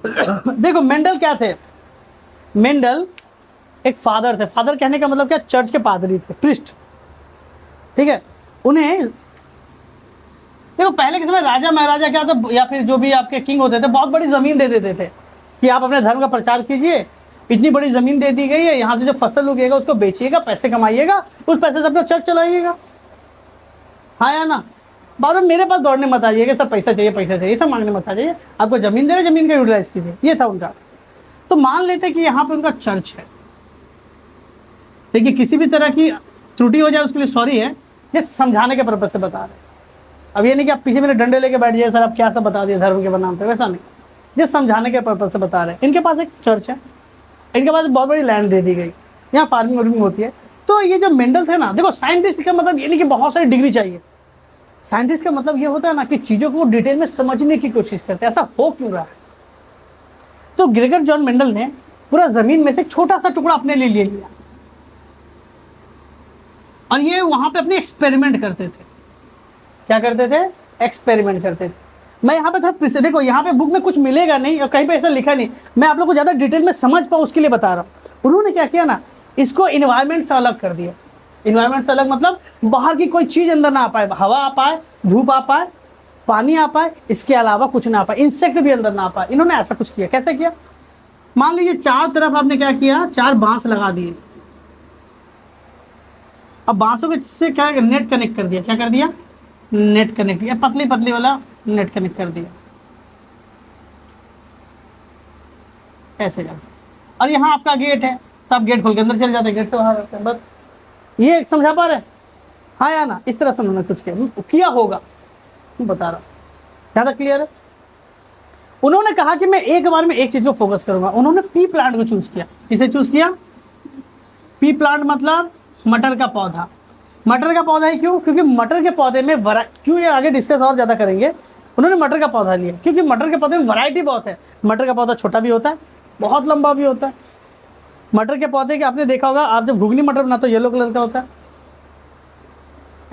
देखो मेंडल क्या थे? मेंडल एक फादर थे। फादर कहने का मतलब क्या? चर्च के पादरी थे, प्रिस्ट। ठीक है, उन्हें देखो पहले के समय राजा महाराजा क्या था, या फिर जो भी आपके किंग होते थे, बहुत बड़ी जमीन दे देते थे कि आप अपने धर्म का प्रचार कीजिए, इतनी बड़ी जमीन दे दी गई है, यहाँ से जो फसल उगेगा उसको बेचिएगा, पैसे कमाइएगा, उस पैसे से अपना चर्च चलाइएगा। हाँ या ना? बार बार मेरे पास दौड़ने मत आइएगा, सब पैसा चाहिए पैसा चाहिए, सब मांगने मत आ जाइए। आपको जमीन दे रहे, जमीन का यूटिलाइज कीजिए, ये था उनका। तो मान लेते कि यहाँ पे उनका चर्च है। देखिए किसी भी तरह की त्रुटि हो जाए उसके लिए सॉरी है, जस्ट समझाने के पर्पज से बता रहे हैं। अब ये नहीं कि आप पीछे मेरे डंडे लेके बैठ जाइए, सर आप क्या सब बता दिए धर्म के नाम पे, वैसा नहीं, जस्ट समझाने के पर्पज से बता रहे हैं। इनके पास एक चर्च है, इनके पास बहुत बड़ी लैंड दे दी गई, यहाँ फार्मिंग वार्मिंग होती है। तो ये जो मेंडल थे ना, देखो साइंटिस्ट का मतलब ये नहीं कि बहुत सारी डिग्री चाहिए। साइंटिस्ट का मतलब ये होता है ना कि चीजों को डिटेल में समझने की कोशिश करते हैं, ऐसा हो क्यों रहा है। तो ग्रेगर जॉन मेंडल ने पूरा जमीन में से एक छोटा सा टुकड़ा अपने लिए ले लिया और ये वहां पे अपने एक्सपेरिमेंट करते थे। क्या करते थे? एक्सपेरिमेंट करते थे। मैं यहाँ पे थोड़ा देखो, यहाँ पे बुक में कुछ मिलेगा नहीं और कहीं पे ऐसा लिखा नहीं, मैं आप लोग को ज्यादा डिटेल में समझ पाऊँ उसके लिए बता रहा हूँ। उन्होंने क्या किया ना, इसको इन्वायरमेंट से अलग कर दिया। इन्वायरमेंट से अलग मतलब बाहर की कोई चीज अंदर ना आ पाए, हवा आ पाए, धूप आ पाए, पानी आ पाए, इसके अलावा कुछ ना आ पाए, इंसेक्ट भी अंदर ना आ पाए। इन्होंने ऐसा कुछ किया। कैसे किया? मान लीजिए चार तरफ आपने क्या किया, चार बांस लगा दिए। अब बांसों के से क्या नेट कनेक्ट कर दिया। क्या कर दिया? नेट कनेक्ट किया, पतली पतली वाला नेट कनेक्ट कर दिया ऐसे कर। और यहाँ आपका गेट है, तो आप गेट खोल के अंदर चल जाते, गेट से बाहर आते हैं, बस। ये समझा पा रहे? हाँ या ना? इस तरह से उन्होंने कुछ किया होगा, मैं बता रहा हूँ। ज़्यादा क्लियर है? उन्होंने कहा कि मैं एक बार में एक चीज को फोकस करूंगा। उन्होंने पी प्लांट को चूज किया। किसे चूज किया? पी प्लांट मतलब मटर का पौधा। मटर का पौधा ही क्यों? क्योंकि मटर के पौधे में क्यों, ये आगे डिस्कस और ज्यादा करेंगे। उन्होंने मटर का पौधा लिया, क्योंकि मटर के पौधे में वैरायटी बहुत है। मटर का पौधा छोटा भी होता है, बहुत लंबा भी होता है। मटर के पौधे के आपने देखा होगा, आप जब घुगनी मटर बनाते हो येलो कलर का होता है,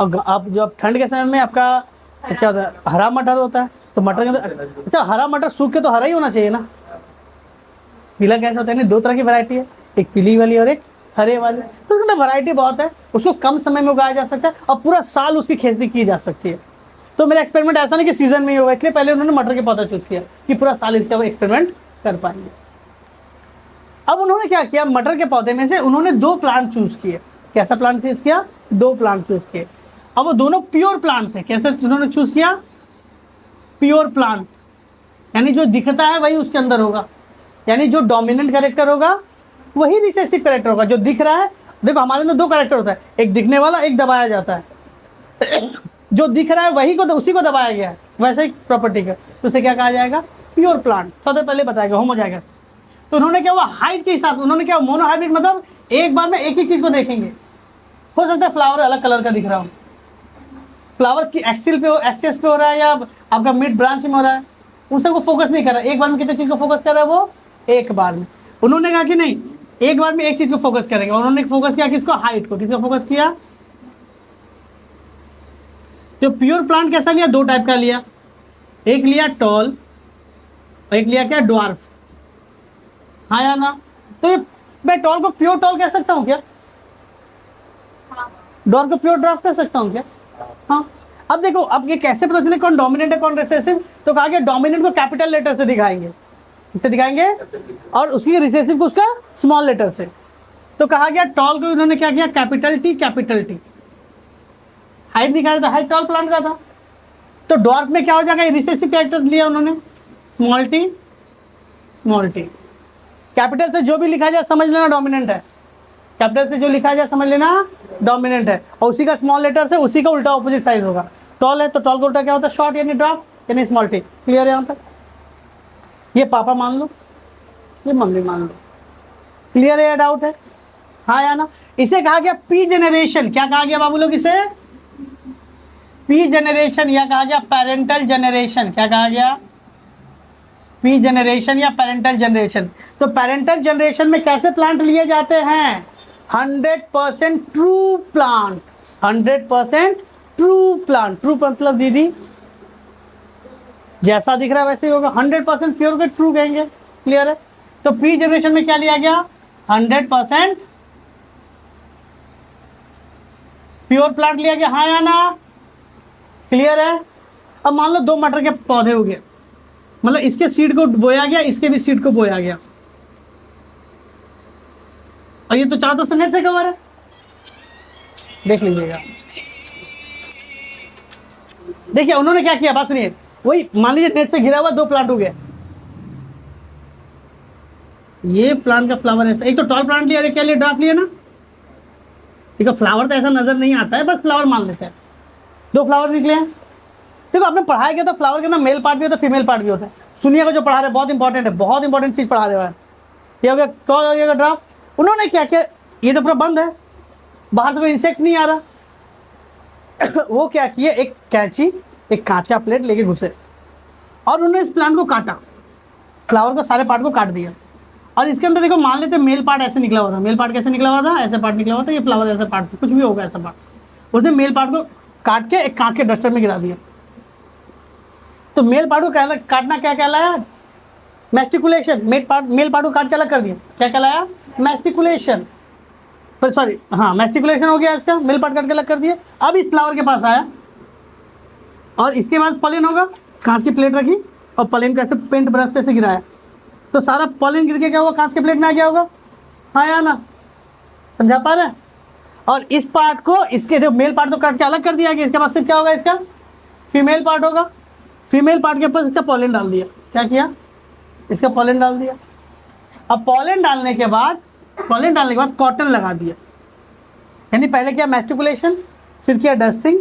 और आप जब ठंड के समय में आपका क्या होता है, हरा मटर होता है। तो मटर के अंदर, अच्छा हरा मटर सूख के तो हरा ही होना चाहिए ना, पीला कैसे होता है? नहीं, दो तरह की वैरायटी है, एक पीली वाली और एक हरे वाली। तो उसके अंदर वैरायटी बहुत है, उसको कम समय में उगाया जा सकता है और पूरा साल उसकी खेती की जा सकती है। तो मेरा एक्सपेरिमेंट ऐसा नहीं कि सीजन में ही होगा, इसलिए पहले उन्होंने मटर के पौधा चूज किया कि पूरा साल इसका वो एक्सपेरिमेंट कर पाएंगे। अब उन्होंने क्या किया, मटर के पौधे में से उन्होंने 2 प्लांट चूज किए। कैसा प्लांट चूज किया? 2 प्लांट चूज किए। अब वो दोनों प्योर प्लांट थे। कैसे उन्होंने चूज किया? प्योर प्लांट, यानी जो दिखता है वही उसके अंदर होगा, यानी जो डोमिनेंट कैरेक्टर होगा वही रिसेसिव कैरेक्टर होगा। जो दिख रहा है, देखो हमारे अंदर 2 कैरेक्टर होता है, एक दिखने वाला, एक दबाया जाता है। जो दिख रहा है वही को, उसी को दबाया गया है, वैसे ही प्रॉपर्टी का, तो उसे क्या कहा जाएगा? Pure plant. सबसे पहले बताएगा, होम हो जाएगा। तो उन्होंने क्या हुआ, हाइट के हिसाब से उन्होंने क्या, मोनोहाइब्रिड, मतलब एक बार में एक ही चीज को देखेंगे। हो सकता है फ्लावर अलग कलर का दिख रहा हो, फ्लावर की एक्सिस पे हो रहा है या आपका मिड ब्रांच में हो रहा है, उन सबको फोकस नहीं कर रहा है। एक बार में कितने चीज को फोकस कर रहा है वो? एक बार में। उन्होंने कहा कि नहीं, एक बार में एक चीज को फोकस करेंगे। उन्होंने फोकस किया किसको? हाइट को। किसको फोकस किया? जो प्योर प्लांट कैसा लिया? 2 टाइप का लिया, एक लिया टॉल, एक लिया क्या? ड्वार्फ। हाँ या ना? तो ये मैं टॉल को प्योर टॉल कह सकता हूँ क्या? ड्वार्फ को प्योर ड्वार्फ कह सकता हूँ क्या? हाँ। अब देखो, अब ये कैसे पता चले कौन डोमिनेंट है कौन रिसेसिव? तो कहा गया डोमिनेंट को कैपिटल लेटर से दिखाएंगे। किससे दिखाएंगे? और उसकी रिसेसिव को उसका स्मॉल लेटर से। तो कहा गया टॉल को उन्होंने क्या किया? Capital T. हाइट दिखाया था, हाइट टॉल प्लांट का था। तो डॉर्फ में क्या हो जाएगा? रिसेसिव कैरेक्टर लिया उन्होंने, स्मॉल टी। कैपिटल से जो भी लिखा जाए समझ लेना डोमिनेंट है, कैपिटल से जो लिखा जाए समझ लेना डोमिनेंट है, और उसी का स्मॉल लेटर से उसी का उल्टा ऑपोजिट साइड होगा। टॉल है तो टॉल का उल्टा क्या होता है? शॉर्ट, यानी ड्राफ्ट, यानी स्मॉल टी। क्लियर है यहाँ तक? ये पापा मान लो, ये मम्मी मान लो। क्लियर है या डाउट है? हाँ या ना? इसे कहा गया पी जेनरेशन। क्या कहा गया बाबू लोग इसे? पी जेनरेशन, या कहा गया पेरेंटल जनरेशन। क्या कहा गया? पी जेनरेशन या पेरेंटल जनरेशन। तो पेरेंटल जनरेशन में कैसे प्लांट लिए जाते हैं? 100% true plant, 100% true plant. True मतलब दीदी जैसा दिख रहा है वैसे ही होगा, 100% प्योर को ट्रू कहेंगे। क्लियर है? तो प्री जनरेशन में क्या लिया गया? 100% प्योर प्लांट लिया गया। हाँ या ना? क्लियर है? अब मान लो 2 मटर के पौधे हो गए, मतलब इसके सीड को बोया गया, इसके भी सीड को बोया गया, और ये तो चारों तरफ से नेट से कवर है। देख लीजिएगा, देखिए उन्होंने क्या किया, बात सुनिए। वही मान लीजिए नेट से घिरा हुआ 2 प्लांट हो गए, ये प्लांट का फ्लावर ऐसा, एक तो टॉल प्लांट लिया, क्या लिया? ड्राफ्ट लिया ना। ठीक है, फ्लावर तो ऐसा नजर नहीं आता है, बस फ्लावर मान लेते हैं। 2 फ्लावर निकले हैं। देखो आपने पढ़ाया गया तो फ्लावर के ना मेल पार्ट भी होता है, फीमेल पार्ट भी होता है। सुनिएगा जो पढ़ा रहे हैं, बहुत इंपॉर्टेंट है, बहुत इंपॉर्टेंट चीज पढ़ा रहे हैं। ये हो गया टॉल, हो गया ड्राफ्ट। उन्होंने क्या किया, ये तो पूरा बंद है, बाहर से कोई इंसेक्ट नहीं आ रहा। वो क्या किए, एक कैंची, एक कांच का प्लेट लेके घुसे और उन्होंने इस प्लांट को काटा, फ्लावर को सारे पार्ट को काट दिया। और इसके अंदर देखो, मान लेते मेल पार्ट ऐसे निकला हुआ था। मेल पार्ट कैसे निकला हुआ था? ऐसे पार्ट निकला हुआ था। ये फ्लावर ऐसा पार्ट, कुछ भी होगा ऐसा पार्ट। उसने मेल पार्ट को काट के एक कांच के डस्टर में गिरा दिया। तो मेल पार्ट को काटना क्या कहलाया? मैस्टिकुलेशन। मेल पार्ट को काट के अलग कर दिया, क्या कहलाया? मैस्टिकुलेशन। सॉरी, हाँ मैस्टिकुलेशन हो गया इसका, मेल पार्ट काट के अलग कर दिया। अब इस फ्लावर के पास आया और इसके बाद पॉलन होगा, कांच की प्लेट रखी और पॉलन को ऐसे पेंट ब्रश से गिराया, तो सारा पॉलन गिर के क्या हुआ? कांच के प्लेट में आ गया होगा। हाँ या ना? समझा पा रहे हैं? और इस पार्ट को, इसके जो मेल पार्ट तो काट के अलग कर दिया गया, इसके पास सिर्फ क्या होगा? इसका फीमेल पार्ट होगा। फीमेल पार्ट के पास इसका पॉलन डाल दिया। क्या किया? इसका पॉलन डाल दिया। अब पॉलन डालने के बाद कॉटन लगा दिया, यानी पहले क्या? मैस्टिकुलेशन, फिर किया डस्टिंग,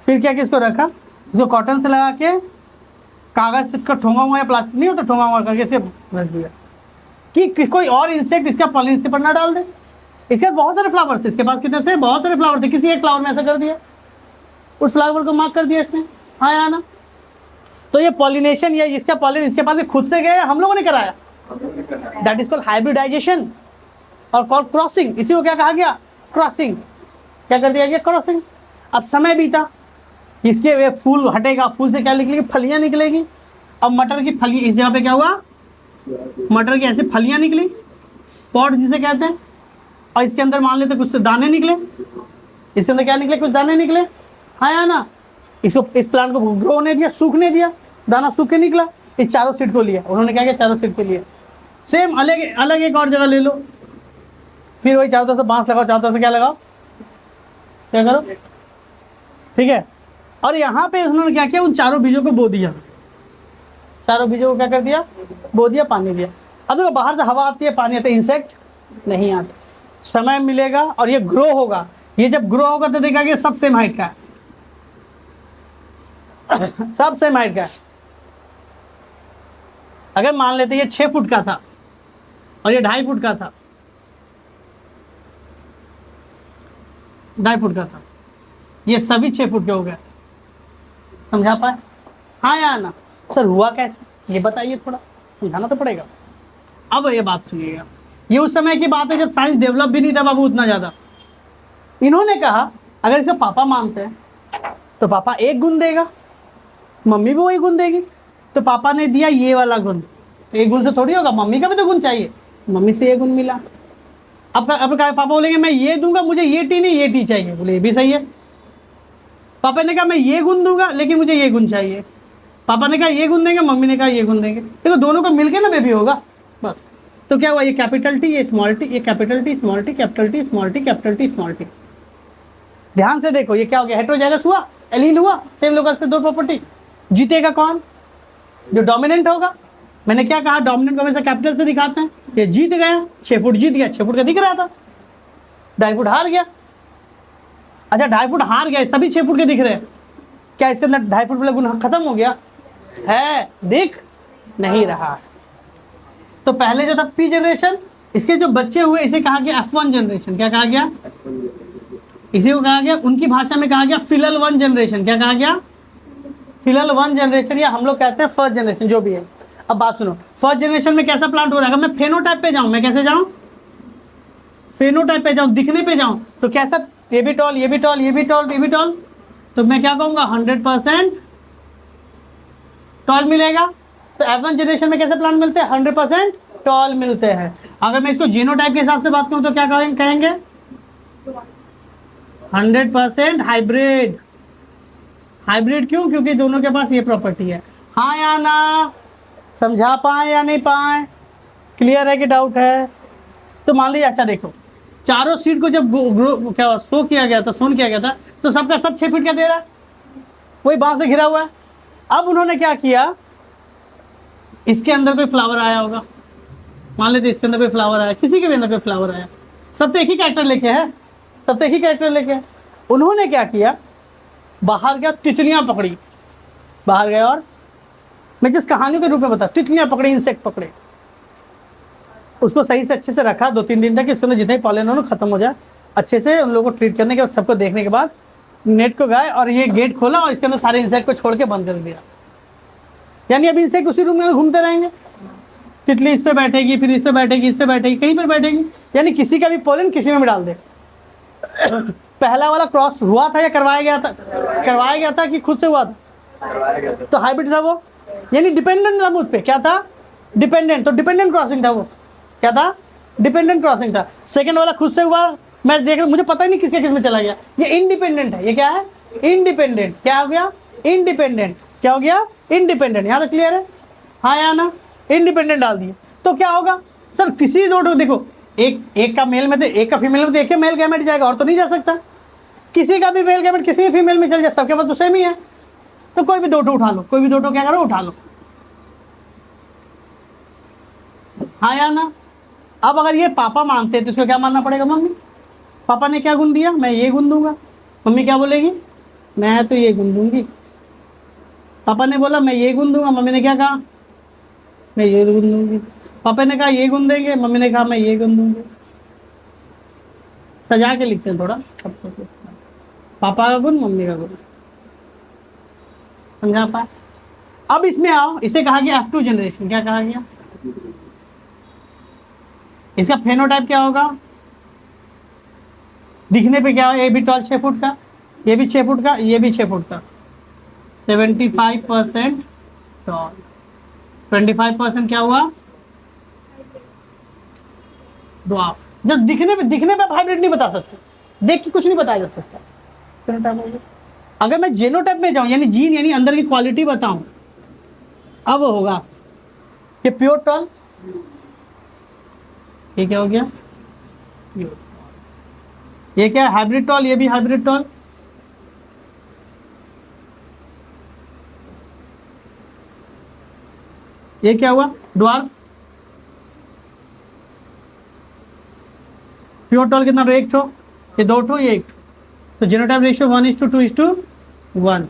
फिर क्या? किसको रखा? इसको कॉटन से लगा के कागज का ठोंगा हुआ या प्लास्टिक नहीं होता, ठोंगा हुआ करके इसे रख दिया कि कोई और इंसेक्ट इसका पॉलन इसके पर ना डाल दे। इसके पास बहुत सारे फ्लावर थे, इसके पास कितने थे? बहुत सारे फ्लावर थे। किसी एक फ्लावर में ऐसा कर दिया, उस फ्लावर को मार्क कर दिया इसने। हाँ या ना? तो ये पॉलिनेशन, ये इसका पॉलिन इसके पास खुद से गया, हम लोगों ने कराया, दैट इज कॉल्ड हाइब्रिडाइजेशन और कॉल्ड क्रॉसिंग। इसी को क्या कहा गया? क्रॉसिंग। क्या कर दिया गया? क्रॉसिंग। अब समय बीता, इसके वे फूल हटेगा, फूल से क्या निकलेगी? फलियां निकलेगी। अब मटर की फली, इस जगह पे क्या हुआ? मटर की ऐसे फलियां निकली, पॉट जिसे कहते हैं, और इसके अंदर मान लेते कुछ दाने निकले, इसके अंदर क्या निकले? कुछ दाने निकले, हाँ या ना? इसको, इस प्लांट को ग्रो होने दिया, सूखने दिया, दाना सूख के निकला, इस चारों सीड को लिया उन्होंने, क्या किया? चारों सीड को लिया। सेम अलग अलग एक और जगह ले लो, फिर वही चारों तरफ से बांस लगाओ, चारों तरफ से क्या लगाओ? क्या करो? ठीक है। और यहाँ पे उन्होंने क्या किया? उन चारों बीजों को बो दिया, चारों बीजों को क्या कर दिया? बो दिया, पानी दिया। अब देखो बाहर से हवा आती है, पानी आता है, इंसेक्ट नहीं आता, समय मिलेगा और ये ग्रो होगा। ये जब ग्रो होगा तो देखा कि सब सेम हाइट का है, सब सेम हाइट का है। अगर मान लेते ये 6 फुट का था और ये 2.5 फुट का था, 2.5 फुट का था, ये सभी 6 फुट के हो गए। समझा पाए? हाँ या ना? सर हुआ कैसे, ये बताइए, थोड़ा समझाना तो पड़ेगा। अब ये बात सुनिएगा, ये उस समय की बात है जब साइंस डेवलप भी नहीं था बाबू उतना ज़्यादा। इन्होंने कहा अगर इसका पापा मानते हैं तो पापा एक गुण देगा, मम्मी भी वही गुण देगी। तो पापा ने दिया ये वाला गुण, एक गुण से थोड़ी होगा, मम्मी का भी तो गुण चाहिए, मम्मी से ये गुण मिला। अब पापा बोलेंगे मैं ये दूंगा, मुझे ये टी नहीं ये टी चाहिए, बोले ये भी सही है। पापा ने कहा मैं ये गुण दूंगा लेकिन मुझे ये गुण चाहिए, पापा ने कहा ये गुण देंगे, मम्मी ने कहा ये गुण देंगे, देखो दोनों का मिलके ना बेबी होगा बस। तो क्या हुआ? ये कैपिटल टी, ये स्मॉल टी, ये capital T small T, capital T small T, capital T small T. ध्यान से देखो ये क्या हो गया? हेटेरोजाइगस हुआ, एलील हुआ, सेम लोकस पे 2 प्रॉपर्टी। जीतेगा कौन? जो डोमिनेंट होगा। मैंने क्या कहा? डोमिनेंट को हमेशा कैपिटल से दिखाते हैं। ये जीत गया, 6 फुट जीत गया, 6 फुट का दिख रहा था, 2.5 फुट हार गया। अच्छा 2.5 फुट हार गए, सभी 6 फुट के दिख रहे हैं, क्या इसके अंदर 2.5 फुट वाला गुण खत्म हो गया है? दिख नहीं रहा। तो पहले जो था पी जनरेशन, इसके जो बच्चे हुए इसे कहा गया F1 जनरेशन। क्या कहा गया? इसी को कहा गया, उनकी भाषा में कहा गया फिलल 1 जनरेशन। क्या कहा गया? फिलल 1 जनरेशन, या हम लोग कहते हैं फर्स्ट जनरेशन, जो भी है। अब बात सुनो, फर्स्ट जनरेशन में कैसा प्लांट हो रहा है? अगर मैं फेनोटाइप पे जाऊं, मैं कैसे जाऊं? फेनोटाइप पे जाऊं, दिखने पे जाऊं, तो कैसा? ये भी टॉल, ये भी टॉल, ये भी टॉल, ये भी टॉल, तो मैं क्या कहूंगा? 100% टॉल मिलेगा। तो F1 जनरेशन में कैसे प्लांट मिलते हैं? 100% टॉल मिलते हैं। अगर मैं इसको जीनोटाइप के हिसाब से बात करूं तो क्या कहेंगे? 100% हाइब्रिड। हाइब्रिड क्यों? क्योंकि दोनों के पास ये प्रॉपर्टी है। हाँ या ना? समझा पाए या नहीं पाए? क्लियर है कि डाउट है? तो मान लीजिए, अच्छा देखो, चारों सीड को जब क्या सोन किया गया था, तो सबका सब 6 फीट का दे रहा है, वही बांस से घिरा हुआ है। अब उन्होंने क्या किया? इसके अंदर कोई फ्लावर आया होगा, मान लेते इसके अंदर कोई फ्लावर आया, किसी के भी अंदर कोई फ्लावर आया, सब तो एक ही कैरेक्टर लेके है, सब तो एक ही कैरेक्टर लेके है। उन्होंने क्या किया? बाहर गया, तितलियां पकड़ी, बाहर गया, और मैं जिस कहानी के रूप में बता, तितलियां पकड़ी, इंसेक्ट पकड़े, उसको सही से अच्छे से रखा 2-3 दिन तक, इसके अंदर जितने पॉलन हो खत्म हो जाए, अच्छे से उन लोगों को ट्रीट करने के बाद, सबको देखने के बाद नेट को गए और ये गेट खोला और इसके अंदर सारे इंसेक्ट को छोड़ के बंद कर दिया। यानी अभी इंसेक्ट उसी रूम में घूमते रहेंगे, तितली इस पे बैठेगी, फिर इस पे बैठेगी, इस पे बैठेगी, कहीं पर बैठेगी, यानी किसी का भी पॉलन किसी में भी डाल दे। पहला वाला क्रॉस हुआ था या करवाया गया था? करवाया गया था कि खुद से हुआ था? तो हाइब्रिड था वो, यानी डिपेंडेंट था मुझ पे। क्या था? डिपेंडेंट। तो डिपेंडेंट क्रॉसिंग था वो। क्या था? डिपेंडेंट क्रॉसिंग था। सेकंड वाला खुद से हुआ, मैं देख रहा, मुझे पता ही नहीं किसके किस में चला गया। ये इंडिपेंडेंट है। ये क्या है? इंडिपेंडेंट। क्या हो गया? इंडिपेंडेंट। क्या हो गया? इंडिपेंडेंट। यहाँ तक क्लियर है? हाँ या ना? इंडिपेंडेंट डाल दिए तो क्या होगा? सर किसी दो देखो, एक का मेल में, तो एक का फीमेल में, तो एक का मेल गैमेट जाएगा, और तो नहीं जा सकता। किसी का भी मेल गैमेट किसी भी फीमेल में चल जाए, सबके पास तो सेम ही है, तो कोई भी 2 उठा लो, कोई भी 2 क्या करो, उठा लो। हाँ या ना? अब अगर ये पापा मानते हैं तो इसको क्या मानना पड़ेगा? मम्मी। पापा ने क्या गुण दिया? मैं ये गुण दूंगा। मम्मी क्या बोलेगी? मैं तो ये गुण दूंगी। पापा ने बोला मैं ये गुण दूंगा, मम्मी ने क्या कहा? मैं ये गुण दूंगी। पापा ने कहा ये गुण देंगे, मम्मी ने कहा मैं ये गुण दूंगी। सजा के लिखते हैं थोड़ा, पापा का गुण, मम्मी का गुण। समझा पाए? अब इसमें आओ, इसे कहा गया F2 जनरेशन। क्या कहा गया? इसका फेनोटाइप क्या होगा? दिखने पे क्या है? ये भी टॉल 6 फुट का, ये भी 6 फुट का, ये भी 6 फुट का। 75% टॉल, 25% क्या हुआ? ड्वार्फ। जो दिखने पे आप हाइब्रिड नहीं बता सकते, देख के कुछ नहीं बताया जा सकता। फेनोटाइप हो गया। अगर मैं जेनोटाइप में जाऊं, यानी जीन यानी अंदर की क्वालिटी बताऊं, अब होगा कि प्योर टॉल। ये क्या हो गया? ये क्या है? Hybrid tall. ये भी हाइब्रिड टॉल। ये क्या हुआ? ड्वार्फ। प्योर टॉल कितना? एक ठो, ये 2 ठो, ये 1 ठो। तो जीनोटाइप रेशियो 1:2:1।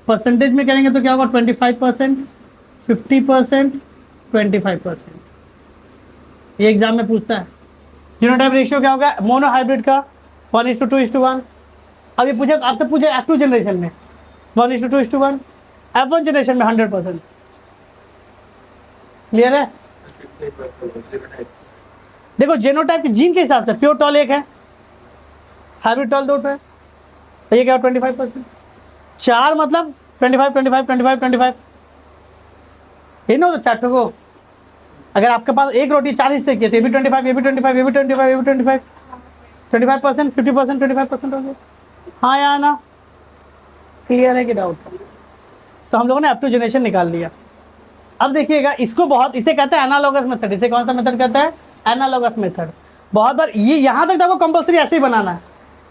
परसेंटेज में करेंगे तो क्या होगा? 25%, 50%, 25%। ये एग्जाम में पूछता है। जीनोटाइप रेशियो क्या होगा मोनो हाइब्रिड का? 1:2:1। अब ये पूछे, आपसे पूछे F2 जनरेशन में 1:2:1, F1 जनरेशन में 100%। क्लियर है? देखो जेनोटाइप के जीन के हिसाब से प्योर टॉल 1 है, हाइब्रिड टॉल 2 है। तो ये क्या? 25%। 4 मतलब 25, 25, 25, 25। ये ना, तो चार्टों को अगर आपके पास एक रोटी 4 हिस्से की है, तो ये भी 25, ये भी 25, ये भी 25, ये भी 25, 25%, 50%, 25% हो गया। हाँ या ना? क्लियर है कि डाउट? तो हम लोगों ने F2 जनरेशन निकाल लिया। अब देखिएगा, इसको बहुत, इसे कहते हैं एनालॉगस मेथड। इसे कौन सा मेथड कहते हैं? Analogous method. बहुत बार ये यहाँ तक आपको कंपलसरी ऐसे ही बनाना है,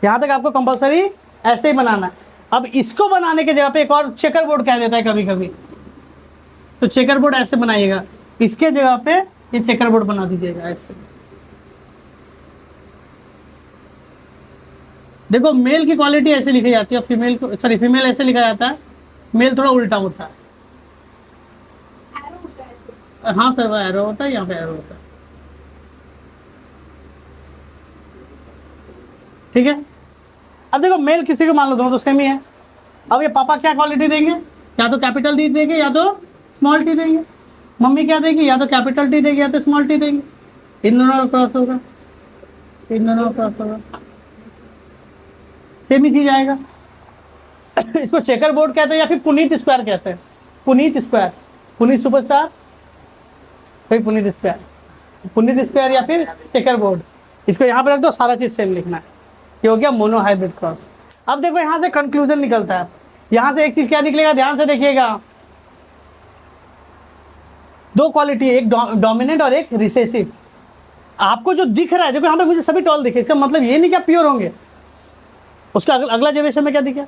यहाँ तक आपको कंपलसरी ऐसे ही बनाना है। अब इसको बनाने के जगह पे एक और चेकर बोर्ड कह देता है कभी कभी, तो चेकर बोर्ड ऐसे बनाइएगा, इसके जगह पे ये चेकर बोर्ड बना दीजिएगा ऐसे। देखो मेल की क्वालिटी ऐसे लिखी जाती है, फीमेल को, सॉरी फीमेल ऐसे लिखा जाता है, मेल थोड़ा उल्टा होता है। हाँ सर, वो एरो होता है, यहाँ पे एरो होता है। ठीक है। अब देखो मेल किसी को मान लो, दोनों तो सेम ही है। अब ये पापा क्या क्वालिटी देंगे? या तो कैपिटल टी देंगे या तो स्मॉल टी देंगे। मम्मी क्या देगी? या तो कैपिटल टी देगी या तो स्मॉल टी देंगे। इन दोनों का क्रॉस होगा, इन दोनों का क्रॉस होगा, सेम ही चीज आएगा। इसको चेकर बोर्ड कहते हैं या फिर पुनीत स्क्वायर कहते हैं। पुनीत स्क्वायर, पुनीत सुपरस्टार, फिर पुनीत स्क्वायर, पुनीत स्क्वायर या फिर चेकर बोर्ड। इसको यहाँ पे रख दो, सारा चीज सेम लिखना है। ये हो गया मोनो हाइब्रिड क्रॉस। अब देखो यहाँ से कंक्लूजन निकलता है, यहाँ से एक चीज क्या निकलेगा, ध्यान से देखिएगा। 2 क्वालिटी, एक डोमिनेंट और एक रिसेसिव। आपको जो दिख रहा है, देखो यहाँ पे मुझे सभी टॉल दिखे, इसका मतलब ये नहीं क्या प्योर होंगे। उसका अगला जनरेशन में क्या दिखा,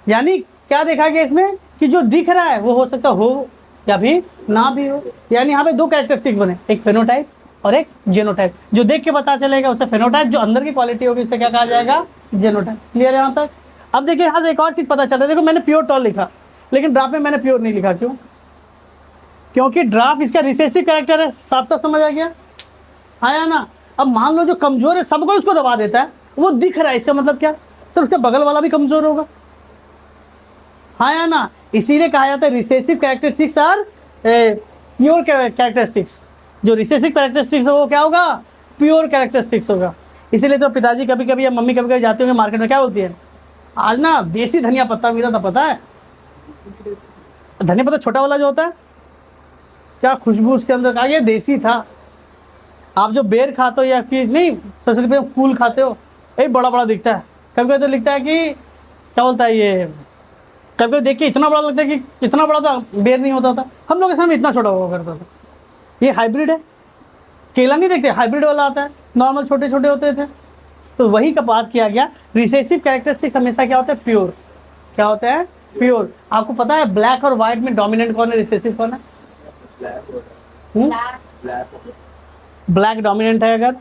यानी क्या देखा गया इसमें कि जो दिख रहा है वो हो सकता हो या भी ना भी हो। यानी यहाँ पे 2 कैरेक्टरिस्टिक बने, एक फेनोटाइप और एक जेनोटाइप। जो देख के पता चलेगा उसे फेनोटाइप, जो अंदर की क्वालिटी होगी उसे क्या कहा जाएगा? जेनोटाइप। क्लियर है यहाँ तक? अब देखिए यहाँ से एक और चीज पता चल रहा है। देखो मैंने प्योर टॉल लिखा, लेकिन ड्राफ्ट में मैंने प्योर नहीं लिखा। क्यों? क्योंकि ड्राफ्ट इसका रिसेसिव कैरेक्टर है। साफ साफ समझ आ गया? हाँ या ना? अब मान लो जो कमजोर है सबको उसको दबा देता है, वो दिख रहा है, इसका मतलब क्या? सर उसके बगल वाला भी कमजोर होगा। हाँ या ना? इसीलिए कहा जाता है recessive characteristics are pure characteristics. जो रिसेसिव कैरेक्टरिस्टिक्स हो वो क्या होगा? प्योर कैरेक्टरिस्टिक्स होगा। इसीलिए तो पिताजी कभी कभी या मम्मी कभी कभी जाते होंगे मार्केट में, क्या बोलती है? आज ना देसी धनिया पत्ता मिला था, पता है? धनिया पत्ता छोटा वाला जो होता है, क्या खुशबू उसके अंदर का, ये देसी था। आप जो बेर खाते हो या फिर नहीं, सबसे पहले फूल खाते हो, ये बड़ा बड़ा दिखता है। कभी कभी तो लिखता है कि क्या बोलता है ये, कभी कभी देख के इतना बड़ा लगता है कि इतना बड़ा था, बेर नहीं होता था। हम लोग के सामने इतना छोटा हुआ करता था। ये हाइब्रिड है। केला नहीं देखते, हाइब्रिड वाला आता है, नॉर्मल छोटे छोटे होते थे। तो वही का बात किया गया। रिसेसिव कैरेक्टरिस्टिक्स हमेशा क्या होता है? प्योर। क्या होता है? प्योर। आपको पता है ब्लैक और व्हाइट में डोमिनेंट कौन है, रिसेसिव कौन है? ब्लैक डोमिनेंट है अगर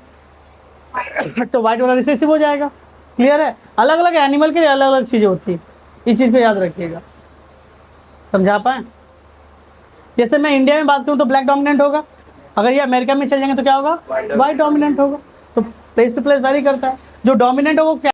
तो व्हाइट वाला रिसेसिव हो जाएगा। क्लियर है? अलग अलग एनिमल के लिए अलग अलग चीजें होती है, इस चीज को याद रखिएगा। समझा पाए? जैसे मैं इंडिया में बात करूं तो ब्लैक डोमिनेंट होगा, अगर ये अमेरिका में चल जाएंगे तो क्या होगा? व्हाइट डोमिनेंट होगा। तो प्लेस टू प्लेस वेरी करता है। जो डोमिनेंट होगा